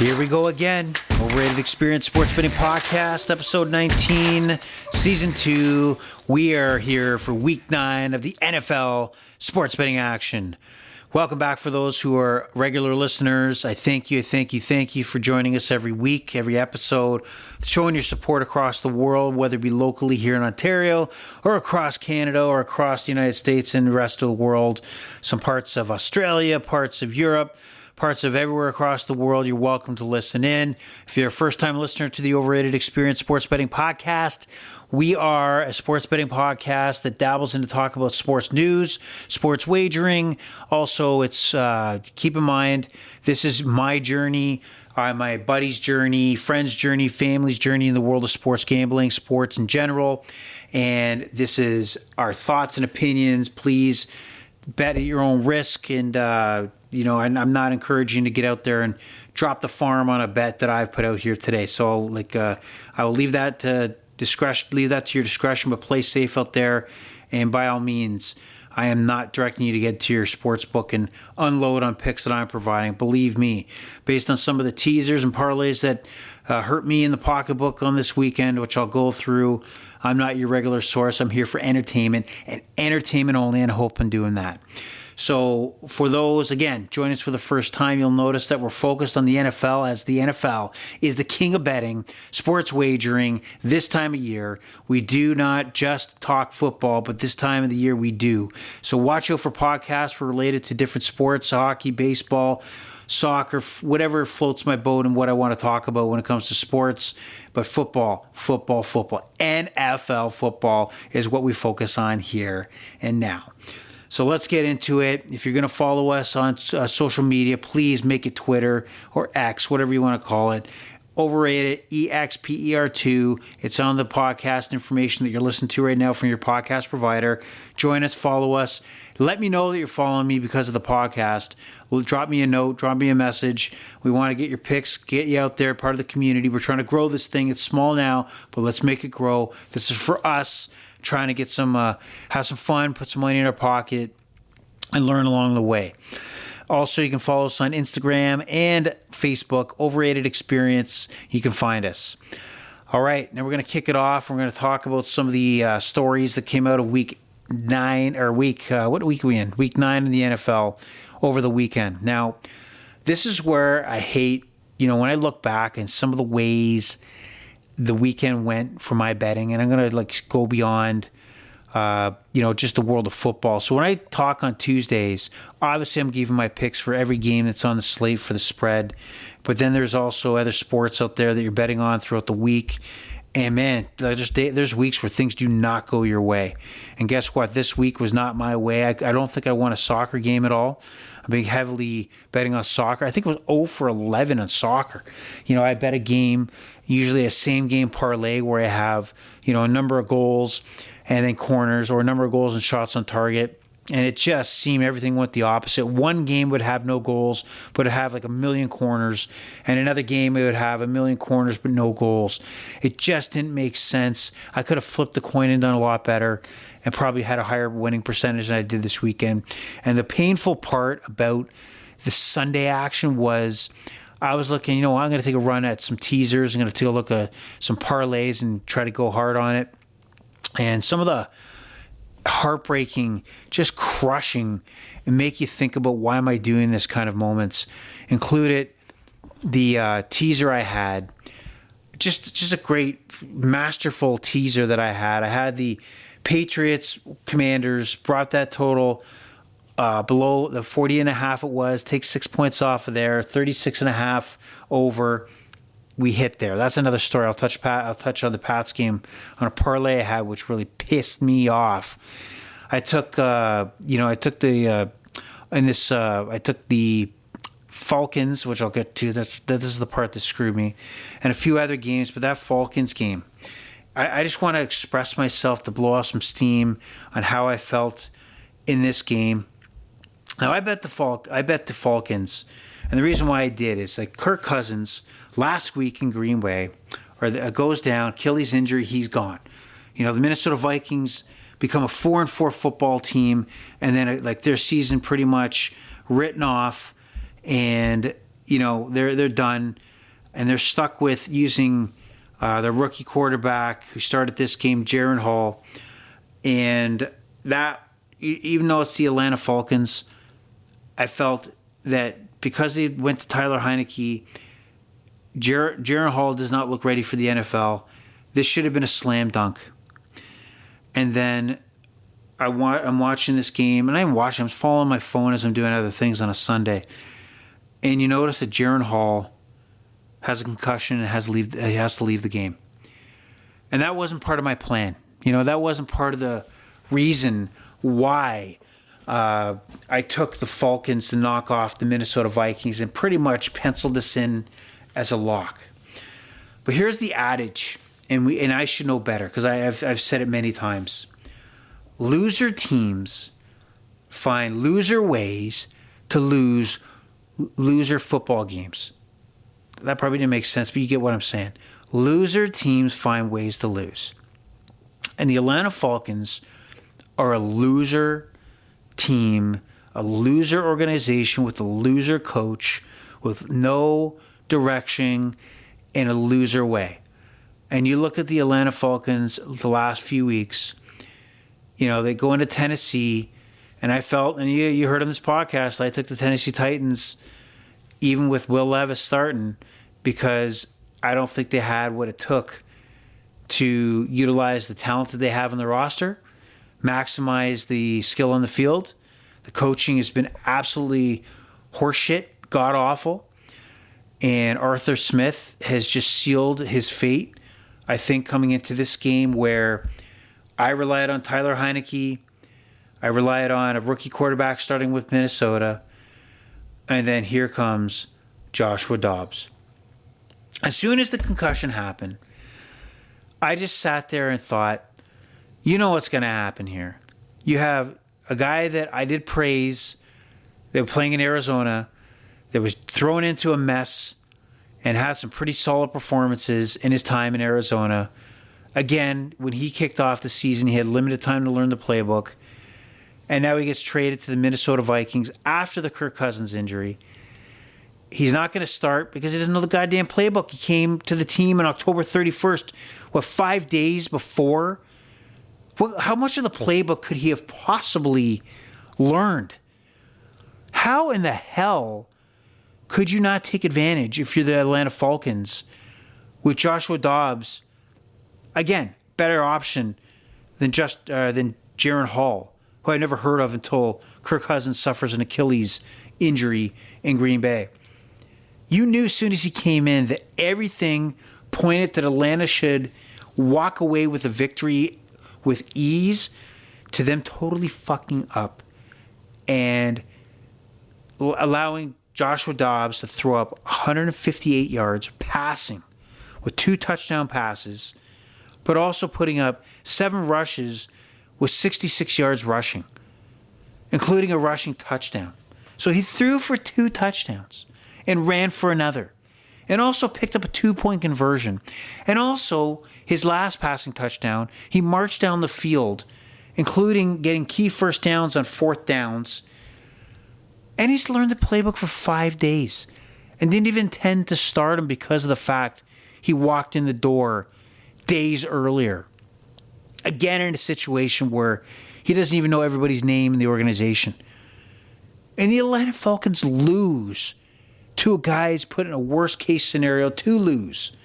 Here we go again. Overrated Experience Sports Betting Podcast, episode 19, season 2. We are here for week 9 of the NFL sports betting action. Welcome back for those who are regular listeners. I thank you for joining us every week, every episode, showing your support across the world, whether it be locally here in Ontario or across Canada or across the United States and the rest of the world. Some parts of Australia, parts of Europe, parts of everywhere across the world. You're welcome to listen in. If you're a first-time listener to the Overrated Experience Sports Betting Podcast, we are a sports betting podcast that dabbles into talk about sports news, sports wagering. Also, it's keep in mind, this is my journey, my buddy's journey, friend's journey, family's journey in the world of sports gambling, sports in general. And this is our thoughts and opinions. Please bet at your own risk, and I'm not encouraging you to get out there and drop the farm on a bet that I've put out here today. So I will leave that to your discretion, but play safe out there. And by all means, I am not directing you to get to your sports book and unload on picks that I'm providing. Believe me, based on some of the teasers and parlays that hurt me in the pocketbook on this weekend, which I'll go through, I'm not your regular source. I'm here for entertainment and entertainment only, and I hope I'm doing that. So for those, again, join us for the first time, you'll notice that we're focused on the NFL, as the NFL is the king of betting, sports wagering this time of year. We do not just talk football, but this time of the year we do. So watch out for podcasts related to different sports, hockey, baseball, soccer, whatever floats my boat and what I want to talk about when it comes to sports. But football, NFL football is what we focus on here and now. So let's get into it. If you're going to follow us on social media, please make it Twitter or X, whatever you want to call it. Overrated, EXPER2. It's on the podcast information that you're listening to right now from your podcast provider. Join us, follow us. Let me know that you're following me because of the podcast. Drop me a note, drop me a message. We want to get your picks, get you out there, part of the community. We're trying to grow this thing. It's small now, but let's make it grow. This is for us, trying to get have some fun, put some money in our pocket, and learn along the way. Also, you can follow us on Instagram and Facebook, Overrated Experience. You can find us. All right, now we're going to kick it off. We're going to talk about some of the stories that came out of week 9, or what week are we in? Week 9 in the NFL over the weekend. Now, this is where I hate, when I look back and some of the ways the weekend went for my betting, and I'm going to go beyond just the world of football. So when I talk on Tuesdays, obviously I'm giving my picks for every game that's on the slate for the spread. But then there's also other sports out there that you're betting on throughout the week. And man, there's weeks where things do not go your way. And guess what? This week was not my way. I don't think I won a soccer game at all. I've been heavily betting on soccer. I think it was 0 for 11 on soccer. I bet a game, usually a same game parlay where I have, a number of goals and then corners, or a number of goals and shots on target. And it just seemed everything went the opposite. One game would have no goals, but it'd have like 1 million corners. And another game, it would have 1 million corners, but no goals. It just didn't make sense. I could have flipped the coin and done a lot better and probably had a higher winning percentage than I did this weekend. And the painful part about the Sunday action was I was looking, I'm going to take a run at some teasers. I'm going to take a look at some parlays and try to go hard on it. And some of the heartbreaking, just crushing, and make you think about why am I doing this kind of moments included the teaser I had. Just a great, masterful teaser that I had. I had the Patriots Commanders, brought that total below the 40.5 it was. Take 6 points off of there, 36.5 over. We hit there. That's another story. I'll touch on the Pats game on a parlay I had, which really pissed me off. I took the Falcons, which I'll get to. This is the part that screwed me, and a few other games. But that Falcons game, I just want to express myself to blow off some steam on how I felt in this game. Now I bet the Falcons, and the reason why I did is like Kirk Cousins last week in Green Bay, goes down, Achilles injury, he's gone. The Minnesota Vikings become a 4-4 football team, and then their season pretty much written off, and they're done. and they're stuck with using their rookie quarterback who started this game, Jaron Hall. And that, even though it's the Atlanta Falcons, I felt that because they went to Tyler Heineke, Jaron Hall does not look ready for the NFL. This should have been a slam dunk. And then I'm watching this game, and I'm following my phone as I'm doing other things on a Sunday. And you notice that Jaron Hall has a concussion and he has to leave the game. And that wasn't part of my plan. That wasn't part of the reason why I took the Falcons to knock off the Minnesota Vikings and pretty much penciled this in as a lock. But here's the adage, and I should know better because I've said it many times. Loser teams find loser ways to lose loser football games. That probably didn't make sense, but you get what I'm saying. Loser teams find ways to lose. And the Atlanta Falcons are a loser team, a loser organization with a loser coach, with no direction, in a loser way. And you look at the Atlanta Falcons the last few weeks, they go into Tennessee, and I felt, and you heard on this podcast, I took the Tennessee Titans, even with Will Levis starting, because I don't think they had what it took to utilize the talent that they have in the roster, maximize the skill on the field. The coaching has been absolutely horseshit, god-awful. And Arthur Smith has just sealed his fate, I think, coming into this game where I relied on Tyler Heineke. I relied on a rookie quarterback starting with Minnesota. And then here comes Joshua Dobbs. As soon as the concussion happened, I just sat there and thought, you know what's going to happen here. You have a guy that I did praise, they were playing in Arizona, that was thrown into a mess and had some pretty solid performances in his time in Arizona. Again, when he kicked off the season, he had limited time to learn the playbook. And now he gets traded to the Minnesota Vikings after the Kirk Cousins injury. He's not going to start because he doesn't know the goddamn playbook. He came to the team on October 31st, 5 days before? How much of the playbook could he have possibly learned? How in the hell could you not take advantage if you're the Atlanta Falcons with Joshua Dobbs? Again, better option than Jaron Hall, who I never heard of until Kirk Cousins suffers an Achilles injury in Green Bay. You knew as soon as he came in that everything pointed that Atlanta should walk away with a victory with ease, to them totally fucking up and allowing Joshua Dobbs to throw up 158 yards passing with 2 touchdown passes, but also putting up 7 rushes with 66 yards rushing, including a rushing touchdown. So he threw for 2 touchdowns and ran for another, and also picked up a 2-point conversion. And also, his last passing touchdown, he marched down the field, including getting key first downs on 4th downs. And he's learned the playbook for 5 days and didn't even intend to start him because of the fact he walked in the door days earlier. Again, in a situation where he doesn't even know everybody's name in the organization. And the Atlanta Falcons lose to a guy who's put in a worst-case scenario to lose.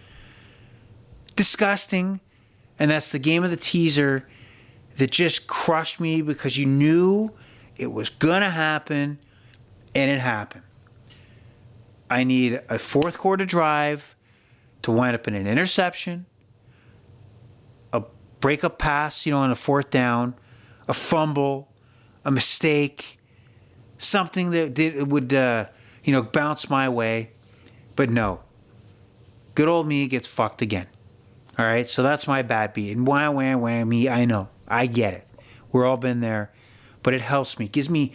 Disgusting. And that's the game of the teaser that just crushed me because you knew it was going to happen, and it happened. I need a 4th quarter drive to wind up in an interception, a breakup pass, on a 4th down, a fumble, a mistake, something that would bounce my way. But no. Good old me gets fucked again. All right? So that's my bad beat. And wham, me, I know. I get it. We've all been there. But it helps me. It gives me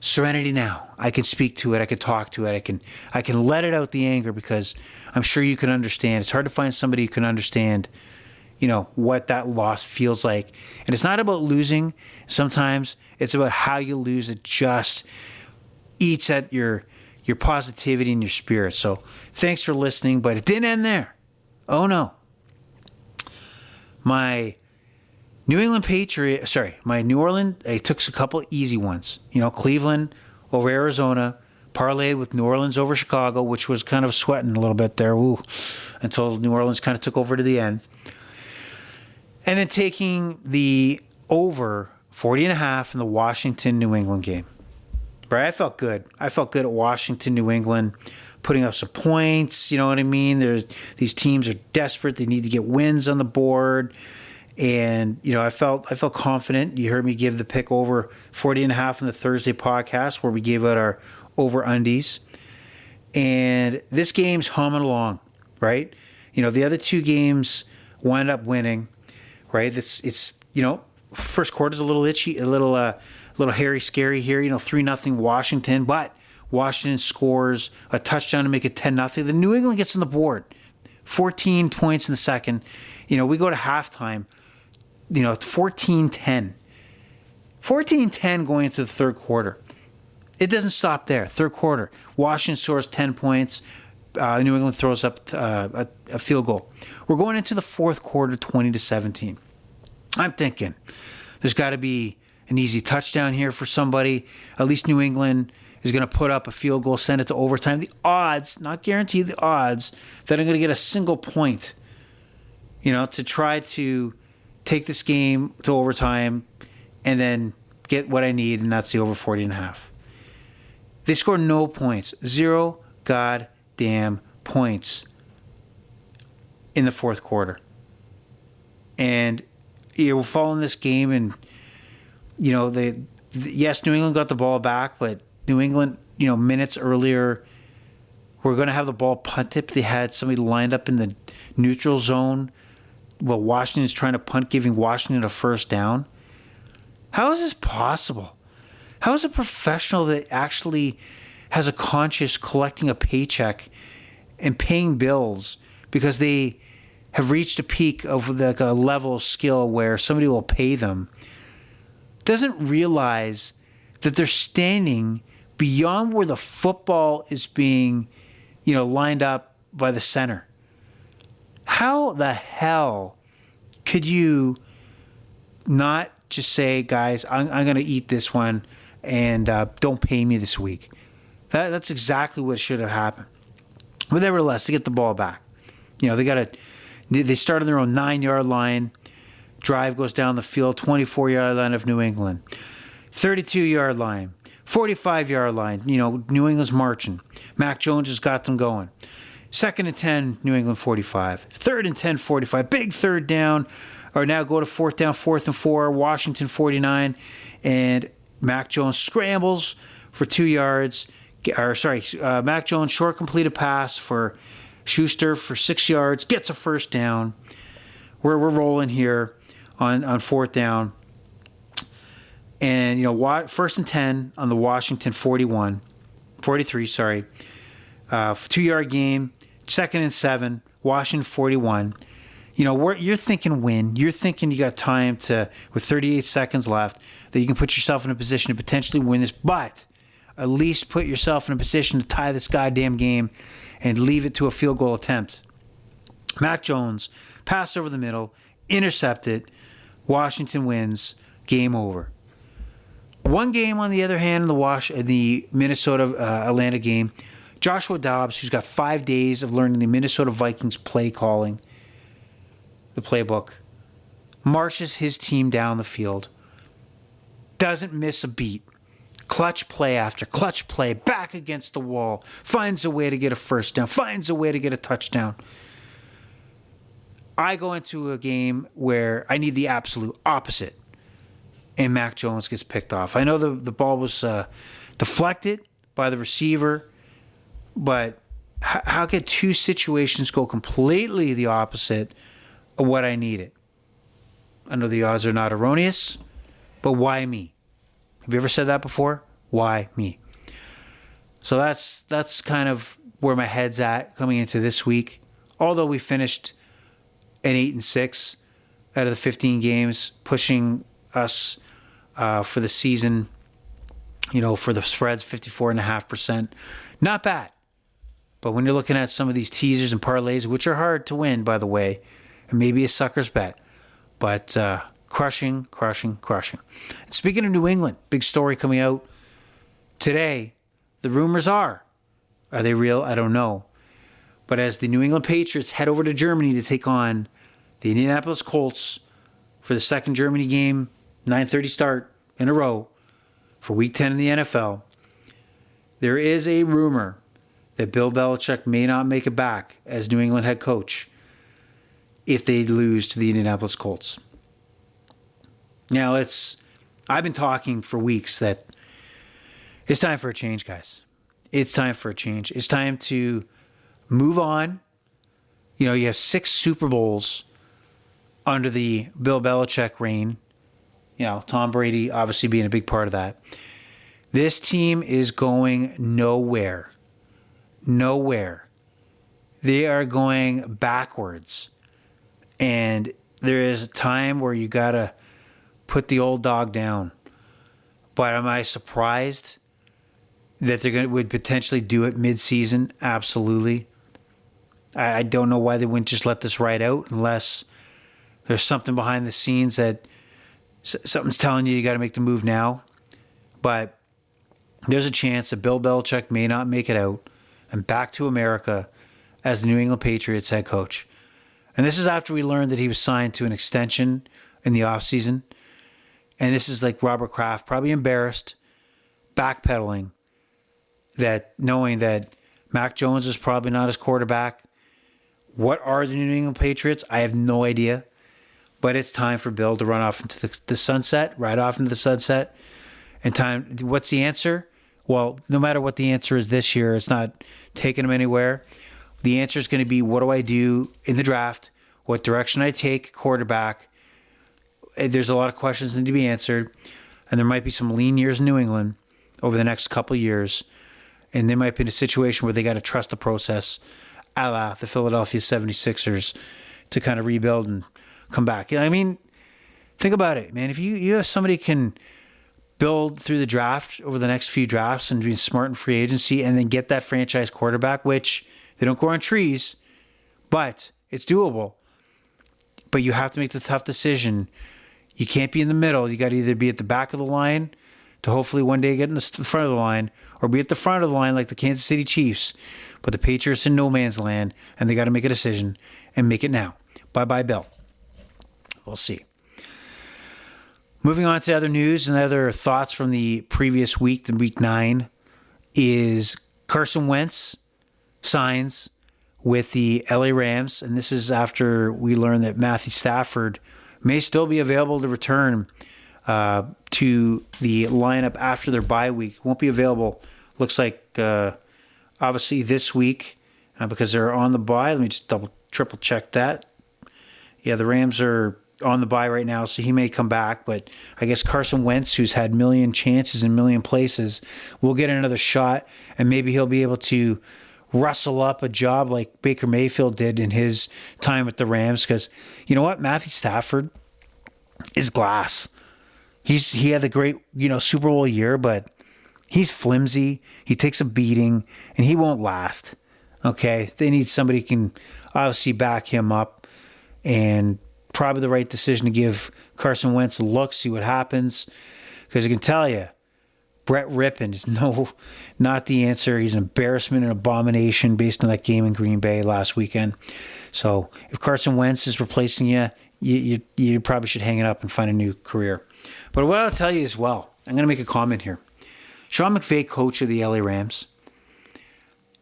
serenity now. I can speak to it. I can talk to it. I can let it out the anger because I'm sure you can understand. It's hard to find somebody who can understand, what that loss feels like. And it's not about losing. Sometimes it's about how you lose. It just eats at your your positivity and your spirit. So thanks for listening, but it didn't end there. Oh no. My New Orleans, I took a couple of easy ones. Cleveland over Arizona, parlayed with New Orleans over Chicago, which was kind of sweating a little bit there, until New Orleans kind of took over to the end. And then taking the over 40.5 in the Washington-New England game. Right? I felt good. I felt good at Washington, New England, putting up some points. You know what I mean? These teams are desperate. They need to get wins on the board. And, I felt confident. You heard me give the pick over 40.5 in the Thursday podcast where we gave out our over-undies. And this game's humming along, right? The other two games wound up winning, right? First quarter's a little itchy, a little hairy, scary here. 3-0 Washington, but Washington scores a touchdown to make it 10-0. The New England gets on the board, 14 points in the second. We go to halftime. 14-10. 14-10 going into the third quarter. It doesn't stop there. Third quarter, Washington scores 10 points. New England throws up a field goal. We're going into the fourth quarter, 20-17. I'm thinking there's got to be an easy touchdown here for somebody. At least New England is going to put up a field goal, send it to overtime. The odds, not guaranteed, the odds that I'm going to get a single point, to try to take this game to overtime and then get what I need, and that's the over 40.5. They score no points. 0 goddamn points in the fourth quarter. And we're following this game, and yes, New England got the ball back, but New England, minutes earlier, were going to have the ball punted. They had somebody lined up in the neutral zone. Well, Washington's trying to punt, giving Washington a first down. How is this possible? How is a professional that actually has a conscience collecting a paycheck and paying bills because they have reached a peak of a level of skill where somebody will pay them, doesn't realize that they're standing beyond where the football is being, lined up by the center? How the hell could you not just say, guys, I'm going to eat this one and don't pay me this week? That's exactly what should have happened. But nevertheless, to get the ball back, they start on their own 9-yard line. Drive goes down the field, 24-yard line of New England, 32-yard line, 45-yard line. New England's marching. Mac Jones has got them going. 2nd and 10, New England 45. 3rd and 10, 45. Big third down. Or now go to 4th down, 4th and 4, Washington 49. And Mac Jones scrambles for 2 yards. Mac Jones short completed pass for Schuster for 6 yards. Gets a first down. We're rolling here on 4th down. And, 1st and 10 on the Washington 43, 2-yard game. 2nd and 7, Washington 41. You're thinking win. You're thinking you got time with 38 seconds left, that you can put yourself in a position to potentially win this, but at least put yourself in a position to tie this goddamn game and leave it to a field goal attempt. Mac Jones, pass over the middle, intercepted. Washington wins. Game over. One game, on the other hand, in the Minnesota-Atlanta game, Joshua Dobbs, who's got 5 days of learning the Minnesota Vikings play calling, the playbook, marches his team down the field, doesn't miss a beat. Clutch play after clutch play, back against the wall, finds a way to get a first down, finds a way to get a touchdown. I go into a game where I need the absolute opposite, and Mac Jones gets picked off. I know the ball was deflected by the receiver, but how could two situations go completely the opposite of what I needed? I know the odds are not erroneous, but why me? Have you ever said that before? Why me? So that's kind of where my head's at coming into this week. Although we finished at 8-6 out of the 15 games, pushing us for the season for the spreads, 54.5%. Not bad. But when you're looking at some of these teasers and parlays, which are hard to win, by the way, and maybe a sucker's bet, but crushing. And speaking of New England, big story coming out today. The rumors are they real? I don't know. But as the New England Patriots head over to Germany to take on the Indianapolis Colts for the second Germany game, 9:30 start in a row for Week 10 in the NFL, there is a rumor that Bill Belichick may not make it back as New England head coach if they lose to the Indianapolis Colts. Now, I've been talking for weeks that it's time for a change, guys. It's time for a change. It's time to move on. You have 6 Super Bowls under the Bill Belichick reign. Tom Brady obviously being a big part of that. This team is going nowhere. Nowhere. They are going backwards. And there is a time where you got to put the old dog down. But am I surprised that would potentially do it mid-season? Absolutely. I don't know why they wouldn't just let this ride out unless there's something behind the scenes that something's telling you got to make the move now. But there's a chance that Bill Belichick may not make it out and back to America as the New England Patriots head coach. And this is after we learned that he was signed to an extension in the offseason. And this is like Robert Kraft, probably embarrassed, backpedaling, that knowing that Mac Jones is probably not his quarterback. What are the New England Patriots? I have no idea. But it's time for Bill to run off into the sunset, ride off into the sunset. And what's the answer? Well, no matter what the answer is this year, it's not taking him anywhere. The answer is going to be, what do I do in the draft? What direction I take quarterback? There's a lot of questions that need to be answered. And there might be some lean years in New England over the next couple of years. And they might be in a situation where they got to trust the process, a la the Philadelphia 76ers, to kind of rebuild and come back. I mean, think about it, man. If you have somebody can build through the draft over the next few drafts and be smart in free agency and then get that franchise quarterback, which they don't grow on trees, but it's doable. But you have to make the tough decision. You can't be in the middle. You got to either be at the back of the line to hopefully one day get in the front of the line, or be at the front of the line like the Kansas City Chiefs. But the Patriots in no man's land, and they got to make a decision and make it now. Bye-bye, Bill. We'll see. Moving on to other news and other thoughts from the previous week, the Week 9, is Carson Wentz signs with the LA Rams. And this is after we learned that Matthew Stafford may still be available to return to the lineup after their bye week. Won't be available, looks like, obviously this week because they're on the bye. Let me just triple check that. Yeah, the Rams are on the bye right now, so he may come back. But I guess Carson Wentz, who's had million chances in million places, will get another shot, and maybe he'll be able to rustle up a job like Baker Mayfield did in his time with the Rams. Because you know what? Matthew Stafford is glass. He had a great, Super Bowl year, but he's flimsy. He takes a beating, and he won't last. Okay? They need somebody who can obviously back him up, and probably the right decision to give Carson Wentz a look, see what happens. Because I can tell you, Brett Rippon is not the answer. He's an embarrassment and abomination based on that game in Green Bay last weekend. So if Carson Wentz is replacing you probably should hang it up and find a new career. But what I'll tell you as well, I'm going to make a comment here. Sean McVay, coach of the LA Rams,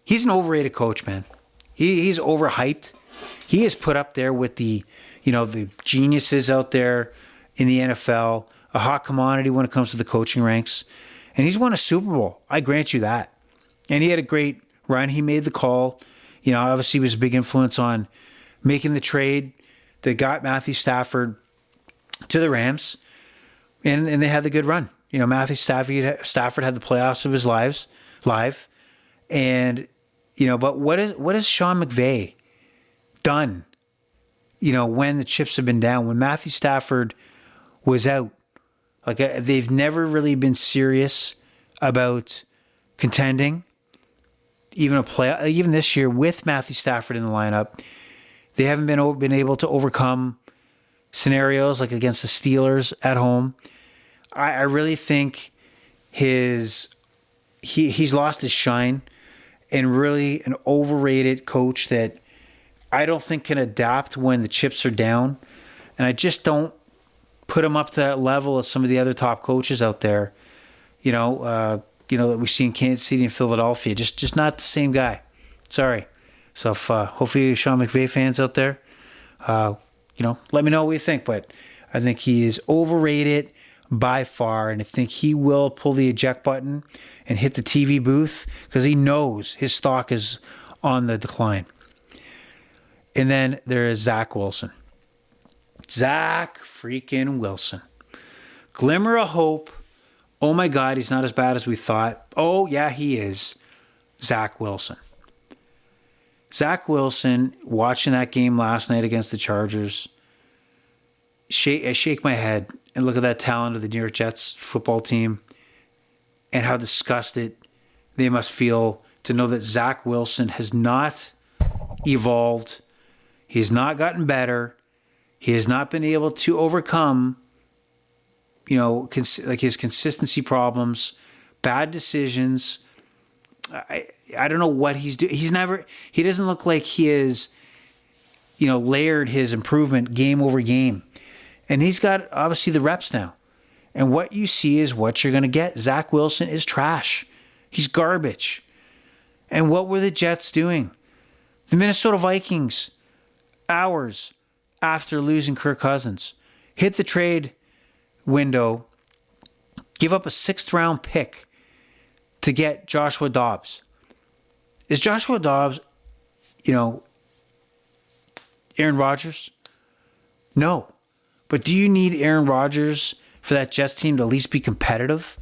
he's an overrated coach, man. He's overhyped. He is put up there with the geniuses out there in the NFL, a hot commodity when it comes to the coaching ranks. And he's won a Super Bowl. I grant you that. And he had a great run. He made the call. Obviously he was a big influence on making the trade that got Matthew Stafford to the Rams. And they had the good run. Matthew Stafford had the playoffs of his live. And, but what has Sean McVay done, when the chips have been down, when Matthew Stafford was out? Like, they've never really been serious about contending, even this year with Matthew Stafford in the lineup. They haven't been able to overcome scenarios like against the Steelers at home. I really think he's lost his shine, and really an overrated coach that I don't think can adapt when the chips are down. And I just don't put him up to that level as some of the other top coaches out there, that we see in Kansas City and Philadelphia. Just not the same guy. Sorry. So if, hopefully Sean McVay fans out there, let me know what you think. But I think he is overrated by far, and I think he will pull the eject button and hit the TV booth because he knows his stock is on the decline. And then there is Zach Wilson. Zach freaking Wilson. Glimmer of hope. Oh my God, he's not as bad as we thought. Oh yeah, he is. Zach Wilson. Zach Wilson, watching that game last night against the Chargers, I shake my head and look at that talent of the New York Jets football team and how disgusted they must feel to know that Zach Wilson has not evolved. He has not gotten better. He has not been able to overcome, his consistency problems, bad decisions. I don't know what he's doing. He doesn't look like he is, layered his improvement game over game. And he's got, obviously, the reps now. And what you see is what you're going to get. Zach Wilson is trash. He's garbage. And what were the Jets doing? The Minnesota Vikings, hours after losing Kirk Cousins, hit the trade window, give up a 6th-round pick to get Joshua Dobbs. Is Joshua Dobbs, Aaron Rodgers? No. But do you need Aaron Rodgers for that Jets team to at least be competitive?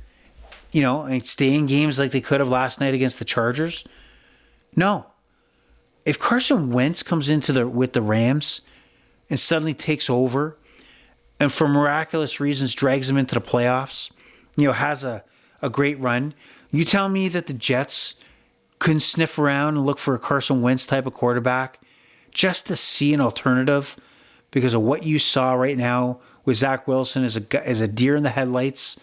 And stay in games like they could have last night against the Chargers? No. If Carson Wentz comes with the Rams and suddenly takes over and for miraculous reasons drags them into the playoffs, has a great run, you tell me that the Jets couldn't sniff around and look for a Carson Wentz type of quarterback just to see an alternative because of what you saw right now with Zach Wilson as a deer in the headlights?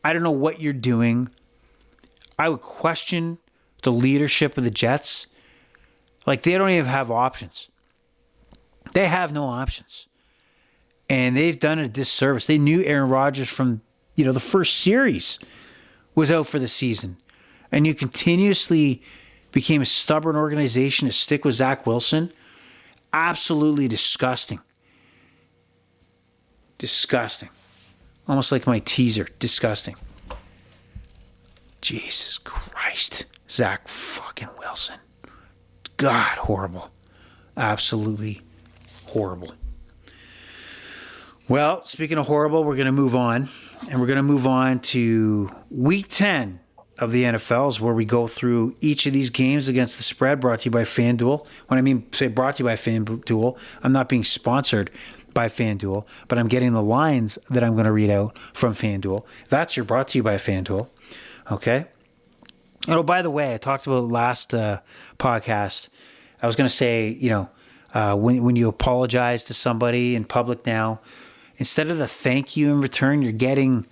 I don't know what you're doing. I would question the leadership of the Jets. Like, they don't even have options. They have no options. And they've done a disservice. They knew Aaron Rodgers from, the first series was out for the season. And you continuously became a stubborn organization to stick with Zach Wilson. Absolutely disgusting. Disgusting. Almost like my teaser. Disgusting. Jesus Christ. Zach fucking Wilson. God, horrible. Absolutely horrible. Well, speaking of horrible, we're going to move on. And we're going to move on to Week 10 of the NFL, is where we go through each of these games against the spread, brought to you by FanDuel. When I say brought to you by FanDuel, I'm not being sponsored by FanDuel, but I'm getting the lines that I'm going to read out from FanDuel. That's your brought to you by FanDuel. Okay? Oh, by the way, I talked about last podcast. I was going to say, when you apologize to somebody in public now, instead of the thank you in return, you're getting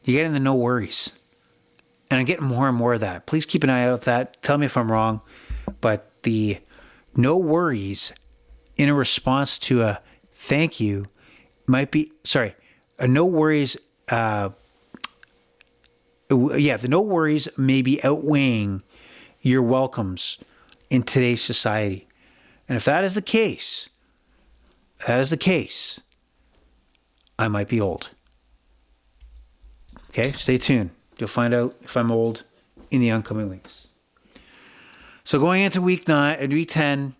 the no worries. And I'm getting more and more of that. Please keep an eye out for that. Tell me if I'm wrong. But the no worries in a response to a thank you might be, a no worries. The no worries may be outweighing your welcomes in today's society. And if that is the case, I might be old. Okay, stay tuned. You'll find out if I'm old in the oncoming weeks. So going into week 10,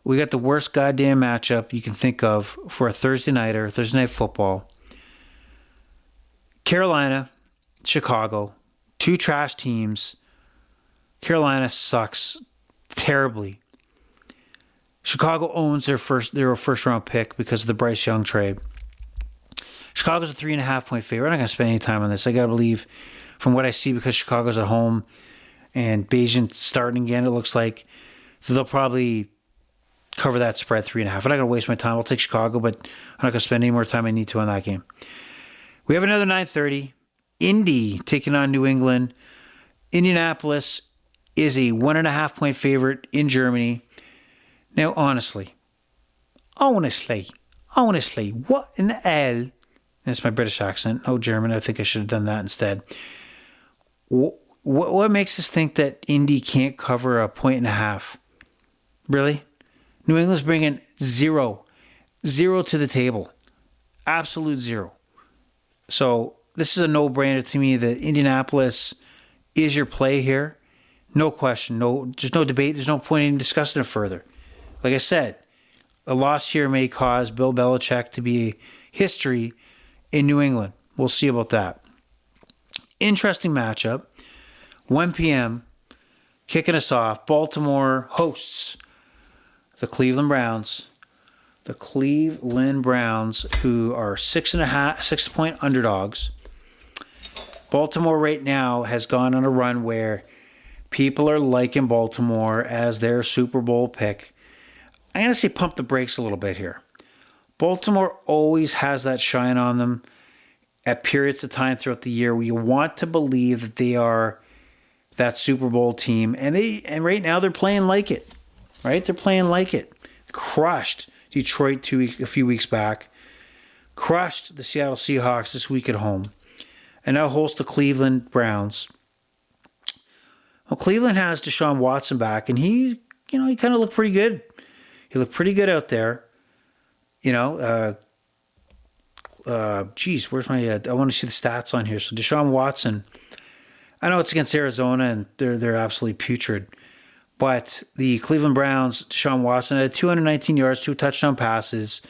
we got the worst goddamn matchup you can think of for a Thursday night football. Carolina, Chicago, two trash teams. Carolina sucks terribly. Chicago owns their first round pick because of the Bryce Young trade. Chicago's a 3.5 point favorite. We're not going to spend any time on this. I got to believe from what I see, because Chicago's at home and Bayesian's starting again, it looks like they'll probably cover that spread 3.5. I'm not going to waste my time. I'll take Chicago, but I'm not going to spend any more time I need to on that game. We have another 9:30. Indy taking on New England. Indianapolis is a 1.5-point favorite in Germany. Now, honestly, what in the hell? That's my British accent. No German. I think I should have done that instead. What makes us think that Indy can't cover 1.5? Really? New England's bringing zero to the table. Absolute zero. So this is a no-brainer to me that Indianapolis is your play here. No question. There's no debate. There's no point in discussing it further. Like I said, a loss here may cause Bill Belichick to be history in New England. We'll see about that. Interesting matchup. 1 p.m. Kicking us off. Baltimore hosts the Cleveland Browns. The Cleveland Browns, who are 6-point underdogs. Baltimore right now has gone on a run where people are liking Baltimore as their Super Bowl pick. I'm going to say pump the brakes a little bit here. Baltimore always has that shine on them at periods of time throughout the year where you want to believe that they are that Super Bowl team. And right now they're playing like it. Right? They're playing like it. Crushed Detroit a few weeks back. Crushed the Seattle Seahawks this week at home. And now host the Cleveland Browns. Well, Cleveland has Deshaun Watson back, and he kind of looked pretty good. He looked pretty good out there. Where's my? I want to see the stats on here. So Deshaun Watson, I know it's against Arizona, and they're absolutely putrid. But the Cleveland Browns, Deshaun Watson had 219 yards, 2 touchdown passes,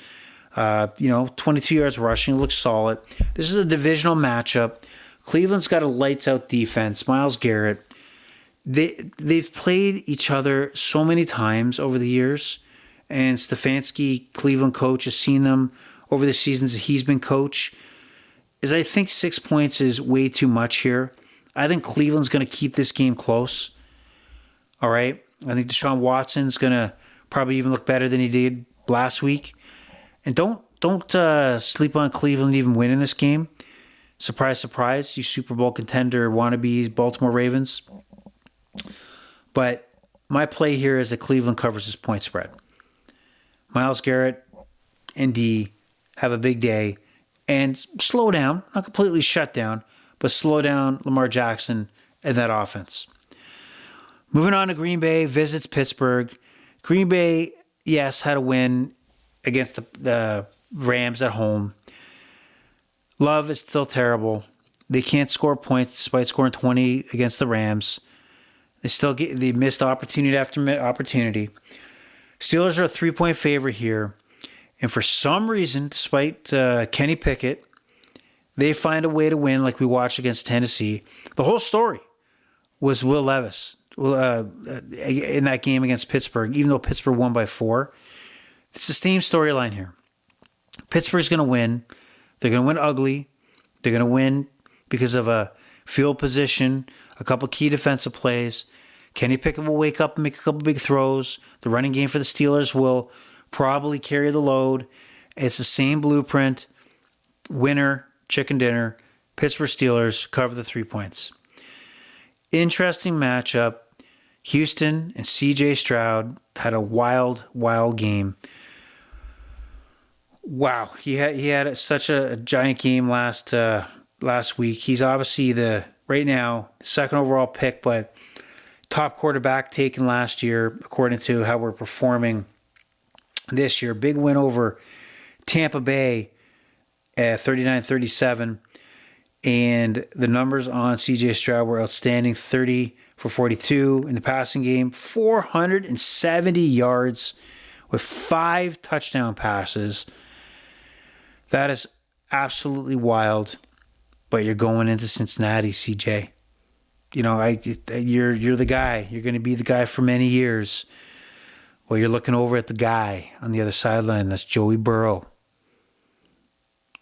22 yards rushing. Looks solid. This is a divisional matchup. Cleveland's got a lights-out defense. Myles Garrett. They've played each other so many times over the years, and Stefanski, Cleveland coach, has seen them over the seasons that he's been coach. I think 6 points is way too much here. I think Cleveland's going to keep this game close. All right? I think Deshaun Watson's going to probably even look better than he did last week. And don't sleep on Cleveland even winning this game. Surprise, surprise, you Super Bowl contender wannabe Baltimore Ravens. But my play here is that Cleveland covers this point spread. Myles Garrett and D have a big day and slow down, not completely shut down, but slow down Lamar Jackson and that offense. Moving on to Green Bay, visits Pittsburgh. Green Bay, yes, had a win against the Rams at home. Love is still terrible. They can't score points despite scoring 20 against the Rams. They missed opportunity after opportunity. Steelers are a 3-point favorite here. And for some reason, despite Kenny Pickett, they find a way to win like we watched against Tennessee. The whole story was Will Levis in that game against Pittsburgh, even though Pittsburgh won by 4. It's the same storyline here. Pittsburgh's going to win. They're going to win ugly. They're going to win because of a field position, a couple key defensive plays. Kenny Pickett will wake up and make a couple big throws. The running game for the Steelers will probably carry the load. It's the same blueprint. Winner, chicken dinner. Pittsburgh Steelers cover the 3 points. Interesting matchup. Houston and C.J. Stroud had a wild, wild game. Wow, he had such a giant game last week. He's obviously right now second overall pick, but top quarterback taken last year according to how we're performing this year. Big win over Tampa Bay at 39-37. And the numbers on C.J. Stroud were outstanding. 30 for 42 in the passing game. 470 yards with 5 touchdown passes. That is absolutely wild. But you're going into Cincinnati, C.J. You're the guy. You're going to be the guy for many years. Well, you're looking over at the guy on the other sideline. That's Joey Burrow.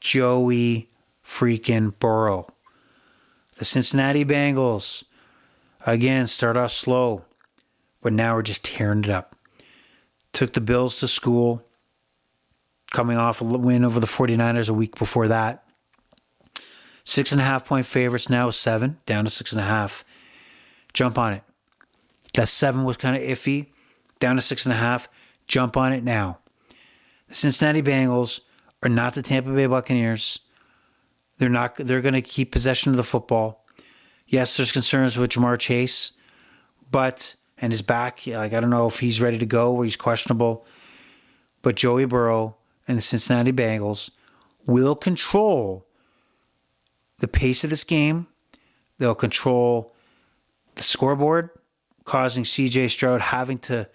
Joey freaking Burrow. The Cincinnati Bengals, again, start off slow, but now we're just tearing it up. Took the Bills to school, coming off a win over the 49ers a week before that. 6.5 point favorites, now 7, down to 6.5. Jump on it. That 7 was kind of iffy, down to 6.5. Jump on it now. The Cincinnati Bengals are not the Tampa Bay Buccaneers. They're going to keep possession of the football. Yes, there's concerns with Jamar Chase, and his back. I don't know if he's ready to go or he's questionable. But Joey Burrow and the Cincinnati Bengals will control the pace of this game. They'll control the scoreboard, causing C.J. Stroud having to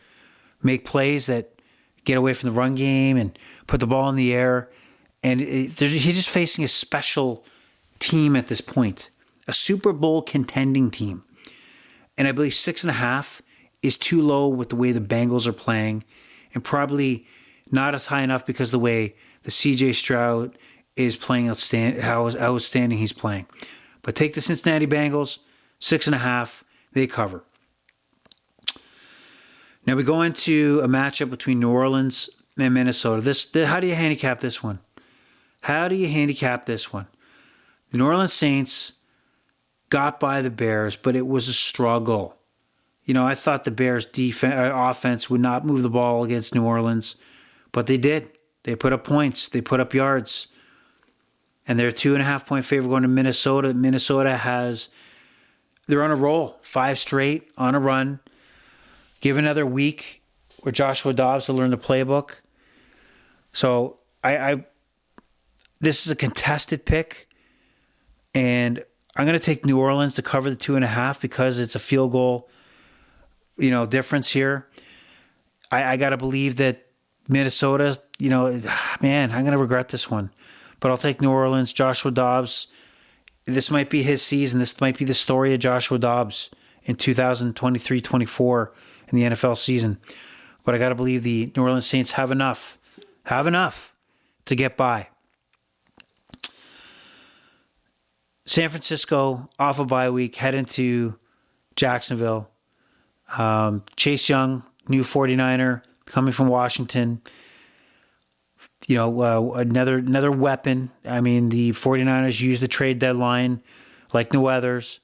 make plays that get away from the run game and put the ball in the air. And he's just facing a special team at this point, a Super Bowl contending team. And I believe 6.5 is too low with the way the Bengals are playing, and probably not as high enough because the way the C.J. Stroud is playing, how outstanding he's playing. But take the Cincinnati Bengals, 6.5, they cover. Now we go into a matchup between New Orleans and Minnesota. How do you handicap this one? The New Orleans Saints got by the Bears, but it was a struggle. I thought the Bears' offense would not move the ball against New Orleans, but they did. They put up points. They put up yards. And they're 2.5 point favorite going to Minnesota. They're on a roll. 5 straight on a run. Give another week where Joshua Dobbs will learn the playbook. So this is a contested pick, and I'm going to take New Orleans to cover the 2.5 because it's a field goal, difference here. I got to believe that Minnesota, man, I'm going to regret this one. But I'll take New Orleans. Joshua Dobbs, this might be his season. This might be the story of Joshua Dobbs in 2023-24 in the NFL season. But I got to believe the New Orleans Saints have enough to get by. San Francisco, off a bye week, head into Jacksonville. Chase Young, new 49er, coming from Washington. Another weapon. I mean, the 49ers used the trade deadline like no others.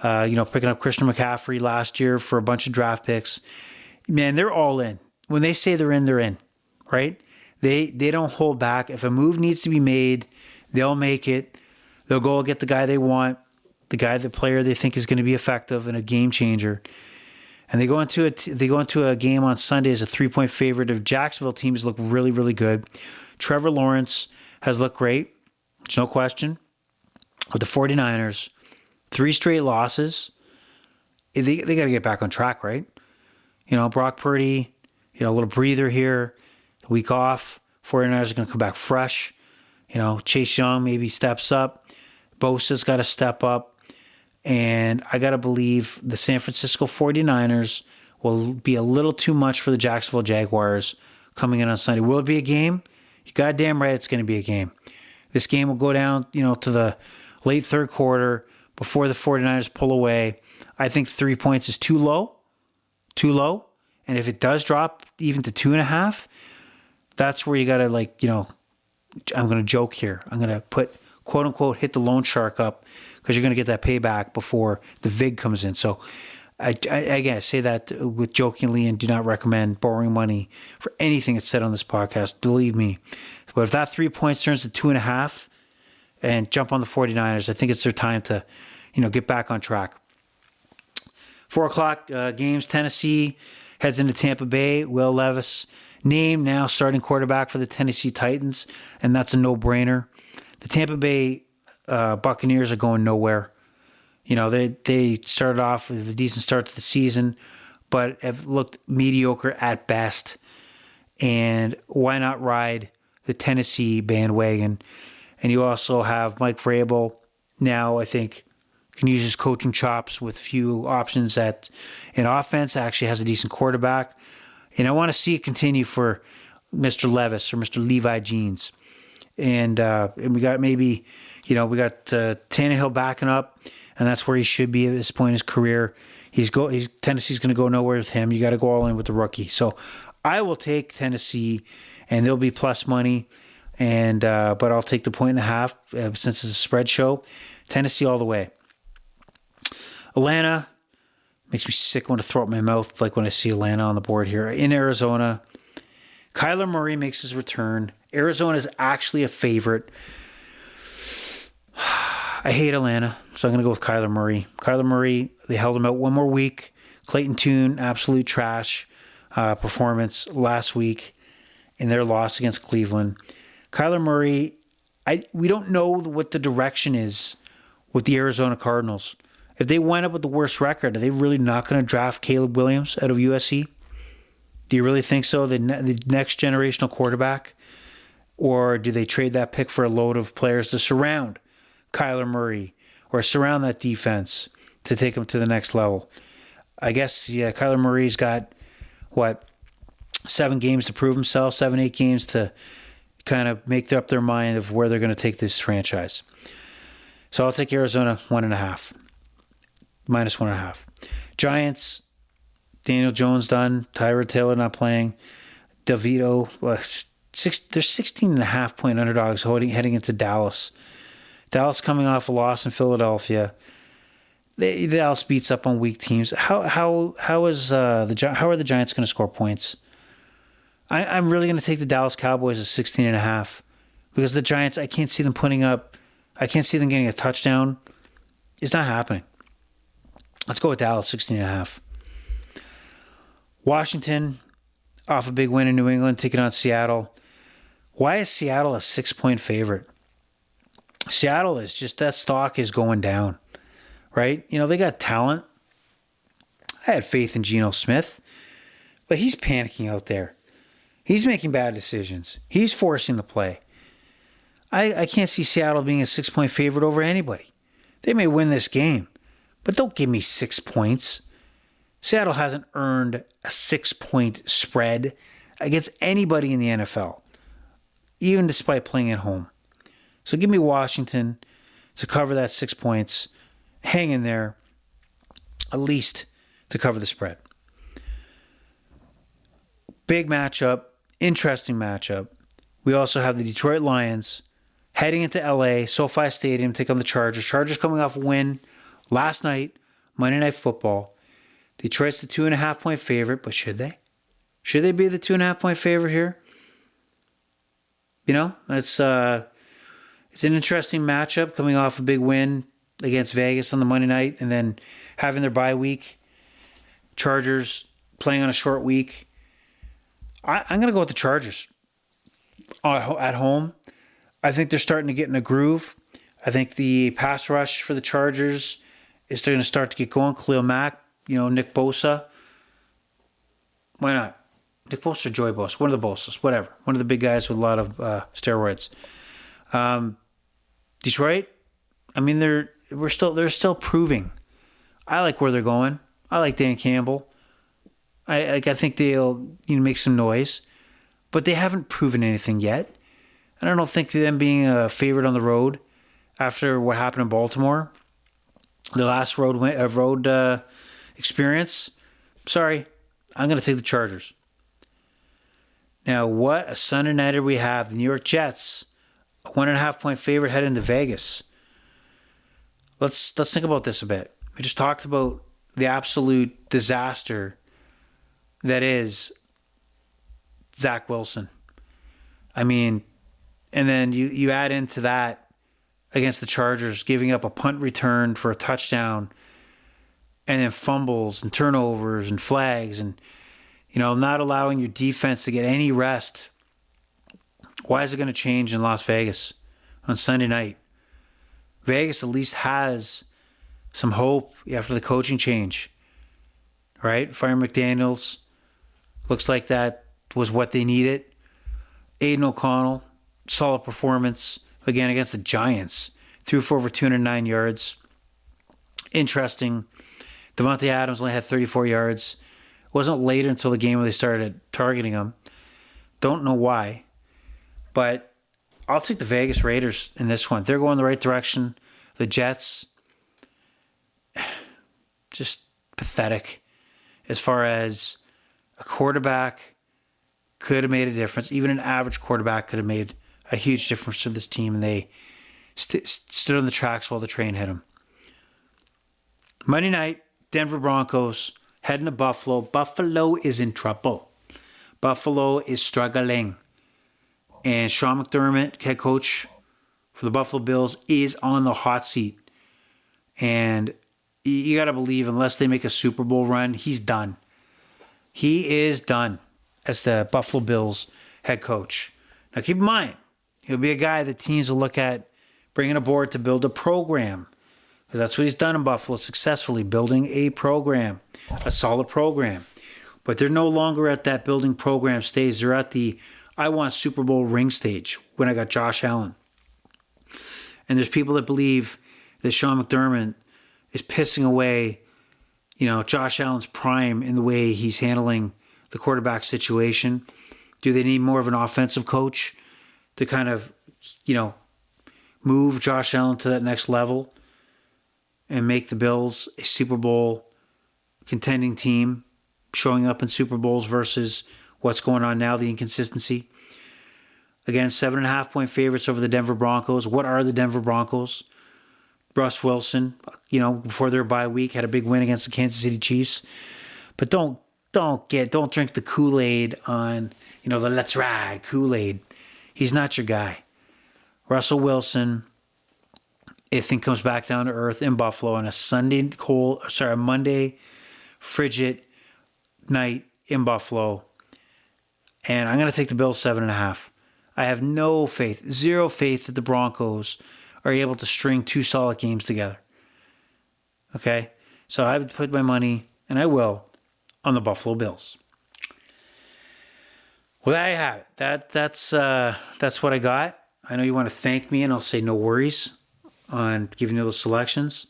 Picking up Christian McCaffrey last year for a bunch of draft picks. Man, they're all in. When they say they're in, right? They don't hold back. If a move needs to be made, they'll make it. They'll go get the guy they want, the player they think is going to be effective and a game changer. And they go into a game on Sunday as a 3-point favorite. Of Jacksonville teams look really, really good. Trevor Lawrence has looked great. There's no question. With the 49ers, 3 straight losses. They got to get back on track, right? Brock Purdy, a little breather here. A week off. 49ers are going to come back fresh. Chase Young maybe steps up. Bosa's got to step up. And I got to believe the San Francisco 49ers will be a little too much for the Jacksonville Jaguars coming in on Sunday. Will it be a game? You're goddamn right it's going to be a game. This game will go down, to the late third quarter before the 49ers pull away. I think 3 points is too low. And if it does drop even to 2.5, that's where you got to I'm going to joke here. I'm going to put, quote unquote, hit the loan shark up because you're going to get that payback before the VIG comes in. So I say that with jokingly and do not recommend borrowing money for anything that's said on this podcast. Believe me. But if that 3 points turns to 2.5 and jump on the 49ers, I think it's their time to, get back on track. 4 o'clock games. Tennessee heads into Tampa Bay. Will Levis named now starting quarterback for the Tennessee Titans, and that's a no-brainer. The Tampa Bay Buccaneers are going nowhere. They started off with a decent start to the season, but have looked mediocre at best. And why not ride the Tennessee bandwagon? And you also have Mike Vrabel now, I think, can use his coaching chops with a few options in offense. Actually has a decent quarterback. And I want to see it continue for Mr. Levis or Mr. Levi Jeans. And we got maybe We got Tannehill backing up, and that's where he should be at this point in his career. Tennessee's going to go nowhere with him. You got to go all in with the rookie. So I will take Tennessee, and they'll be plus money, and but I'll take the 1.5 since it's a spread show. Tennessee all the way. Atlanta makes me sick. I want to throw up my mouth like when I see Atlanta on the board here. In Arizona, Kyler Murray makes his return. Arizona is actually a favorite. I hate Atlanta, so I'm going to go with Kyler Murray. Kyler Murray, they held him out one more week. Clayton Tune, absolute trash performance last week in their loss against Cleveland. Kyler Murray, we don't know what the direction is with the Arizona Cardinals. If they wind up with the worst record, are they really not going to draft Caleb Williams out of USC? Do you really think so? The next generational quarterback? Or do they trade that pick for a load of players to surround Kyler Murray or surround that defense to take him to the next level? I guess, Kyler Murray's got, 7 games to prove himself, 7-8 games to kind of make up their mind of where they're going to take this franchise. So I'll take Arizona 1.5. Minus 1.5. Giants, Daniel Jones done. Tyrod Taylor not playing. DeVito, they're 16.5 point underdogs heading into Dallas. Dallas coming off a loss in Philadelphia. Dallas beats up on weak teams. How are the Giants going to score points? I'm really going to take the Dallas Cowboys at 16.5 because the Giants, I can't see them getting a touchdown. It's not happening. Let's go with Dallas, 16.5. Washington, off a big win in New England, taking on Seattle. Why is Seattle a 6-point favorite? Seattle is just, that stock is going down, right? They got talent. I had faith in Geno Smith, but he's panicking out there. He's making bad decisions. He's forcing the play. I can't see Seattle being a 6-point favorite over anybody. They may win this game, but don't give me 6 points. Seattle hasn't earned a 6-point spread against anybody in the NFL, even despite playing at home. So give me Washington to cover that 6 points. Hang in there, at least to cover the spread. Big matchup, interesting matchup. We also have the Detroit Lions heading into LA, SoFi Stadium, take on the Chargers. Chargers coming off a win last night, Monday Night Football. Detroit's the 2.5 point favorite, but should they? Should they be the 2.5 point favorite here? It's an interesting matchup coming off a big win against Vegas on the Monday night and then having their bye week. Chargers playing on a short week. I'm going to go with the Chargers at home. I think they're starting to get in a groove. I think the pass rush for the Chargers is going to start to get going. Khalil Mack, Nick Bosa. Why not? Nick Bosa or Joey Bosa? One of the Bosas, whatever. One of the big guys with a lot of steroids. Detroit, they're still proving. I like where they're going. I like Dan Campbell. I think they'll make some noise, but they haven't proven anything yet. And I don't think them being a favorite on the road after what happened in Baltimore, the last road experience. Sorry, I'm going to take the Chargers. Now, what a Sunday nighter we have. The New York Jets, a 1.5 point favorite heading to Vegas. Let's think about this a bit. We just talked about the absolute disaster that is Zach Wilson. And then you add into that against the Chargers, giving up a punt return for a touchdown, and then fumbles and turnovers and flags and, not allowing your defense to get any rest. Why is it going to change in Las Vegas on Sunday night? Vegas at least has some hope after the coaching change, right? Fire McDaniels. Looks like that was what they needed. Aiden O'Connell, solid performance, again, against the Giants. Threw for over 209 yards. Interesting. Devontae Adams only had 34 yards. It wasn't later until the game when they started targeting him. Don't know why. But I'll take the Vegas Raiders in this one. They're going the right direction. The Jets, just pathetic as far as a quarterback could have made a difference. Even an average quarterback could have made a huge difference to this team, and they stood on the tracks while the train hit them. Monday night, Denver Broncos heading to Buffalo. Buffalo is in trouble. Buffalo is struggling. And Sean McDermott, head coach for the Buffalo Bills, is on the hot seat. And you got to believe, unless they make a Super Bowl run, he's done. He is done as the Buffalo Bills head coach. Now keep in mind, he'll be a guy that teams will look at bringing aboard to build a program. Because that's what he's done in Buffalo successfully, building a program, a solid program. But they're no longer at that building program stage. They're at the I want Super Bowl ring stage when I got Josh Allen. And there's people that believe that Sean McDermott is pissing away, Josh Allen's prime in the way he's handling the quarterback situation. Do they need more of an offensive coach to kind of, move Josh Allen to that next level and make the Bills a Super Bowl contending team, showing up in Super Bowls versus what's going on now, the inconsistency? Again, 7.5-point favorites over the Denver Broncos. What are the Denver Broncos? Russ Wilson, before their bye week, had a big win against the Kansas City Chiefs. But don't drink the Kool-Aid on, the let's ride Kool-Aid. He's not your guy. Russell Wilson, I think, comes back down to earth in Buffalo on a Monday frigid night in Buffalo. And I'm going to take the Bills 7.5. I have zero faith that the Broncos are able to string two solid games together. Okay? So I would put my money, and I will, on the Buffalo Bills. Well, there you have it. That's what I got. I know you want to thank me, and I'll say no worries on giving you those selections.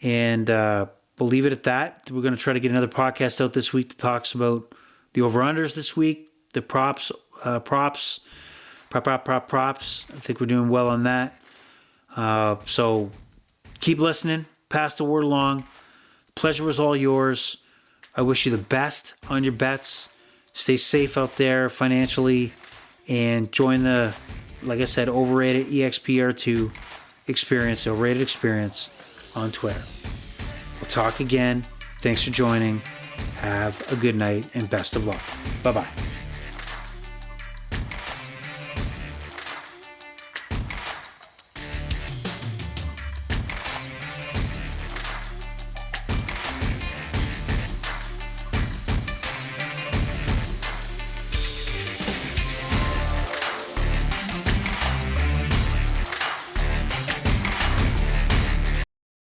And we'll leave it at that. We're going to try to get another podcast out this week that talks about the over-unders this week, the props. I think we're doing well on that. So keep listening. Pass the word along. Pleasure was all yours. I wish you the best on your bets. Stay safe out there financially. And join the, like I said, Overrated EXPR2 Experience, Overrated Experience on Twitter. We'll talk again. Thanks for joining. Have a good night and best of luck. Bye-bye.